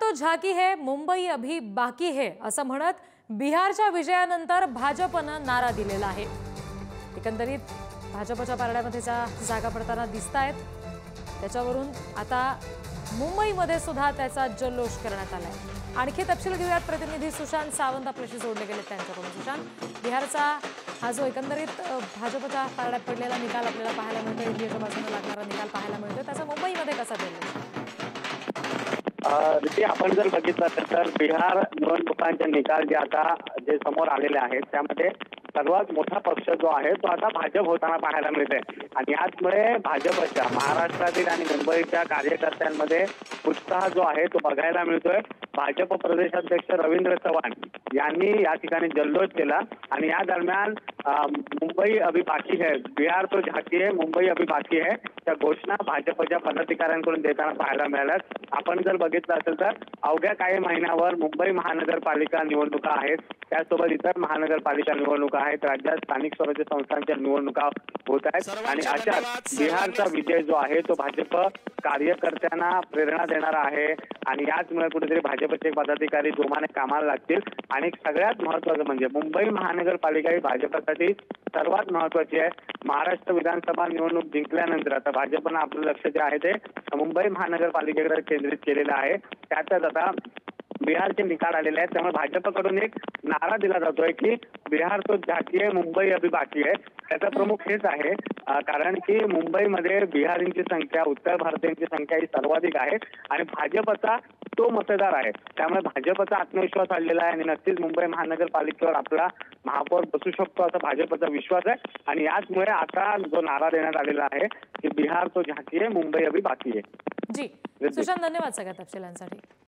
तो झाकी है, मुंबई अभी बाकी है असं म्हणत बिहारच्या विजयानंतर भाजपनं नारा दिलेला आहे। एकंदरीत भाजपच्या पारड्यामध्ये जागा पडताना दिसतायत। त्याच्यावरून आता मुंबईमध्ये सुद्धा त्याचा जल्लोष करण्यात आलाय। आणखी तपशील घेऊयात, प्रतिनिधी सुशांत सावंत आपल्याशी जोडले गेले त्यांच्याकडून। सुशांत, बिहारचा हा जो एकंदरीत भाजपच्या पारड्यात पडलेला निकाल आपल्याला पाहायला मिळतोय, इंडियाच्या बाजूने लागणारा निकाल पाहायला मिळतोय, त्याचा मुंबईमध्ये कसा जल्लोष? आपण जर बघितलं तर बिहार निवडणुकांचे निकाल जे समोर आलेले आहेत त्यामध्ये सर्वात मोठा पक्ष जो आहे तो आता भाजप होताना पाहायला मिळतोय आणि याचमुळे भाजपच्या महाराष्ट्रातील आणि मुंबईच्या कार्यकर्त्यांमध्ये उत्साह जो आहे तो बघायला मिळतोय। भाजप प्रदेशाध्यक्ष रवींद्र चव्हाण यांनी या ठिकाणी जल्लोष केला आणि या दरम्यान मुंबई अभी बाकी है, बिहार तो झाकी है, मुंबई अभी बाकी है त्या घोषणा भाजपच्या पदाधिकाऱ्यांकडून देताना पाहायला मिळाल्यात। आपण जर बघितलं असेल तर अवघ्या काही महिन्यावर मुंबई महानगरपालिका निवडणुका आहेत, त्यासोबत इतर महानगरपालिका निवडणुका आहेत, राज्यात स्थानिक स्वराज्य संस्थांच्या निवडणुका होत आहेत आणि अशात बिहारचा विजय जो आहे तो भाजप कार्यकर्त्यांना प्रेरणा देणारा आहे आणि याचमुळे कुठेतरी भाजपचे पदाधिकारी जोमाने कामाला लागतील। आणि सगळ्यात महत्त्वाचं म्हणजे मुंबई महानगरपालिका ही भाजपसाठी सर्वात महत्त्वाची आहे। महाराष्ट्र विधानसभा निवडणूक जिंकल्यानंतर आता भाजपनं आपलं लक्ष जे आहे ते मुंबई महानगरपालिकेकडे केंद्रित केलेलं आहे। त्यातच आता बिहारचे निकाल आलेले आहेत, त्यामुळे भाजपकडून एक नारा दिला जातोय की बिहार तो झाकी है, मुंबई अभी बाकी है। त्याचा प्रमुख हेच आहे कारण की मुंबईमध्ये बिहारींची संख्या, उत्तर भारतीयांची संख्या ही सर्वाधिक आहे आणि भाजपचा तो मतदार आहे, त्यामुळे भाजपचा आत्मविश्वास आलेला आहे आणि नक्कीच मुंबई महानगरपालिकेवर आपला महापौर बसू शकतो असा भाजपचा विश्वास आहे आणि याचमुळे आता जो नारा देण्यात आलेला आहे की बिहार तो झाकी है, मुंबई अभी बाकी है। जी सुशांत, धन्यवाद सगळ्या तपशिलांसाठी।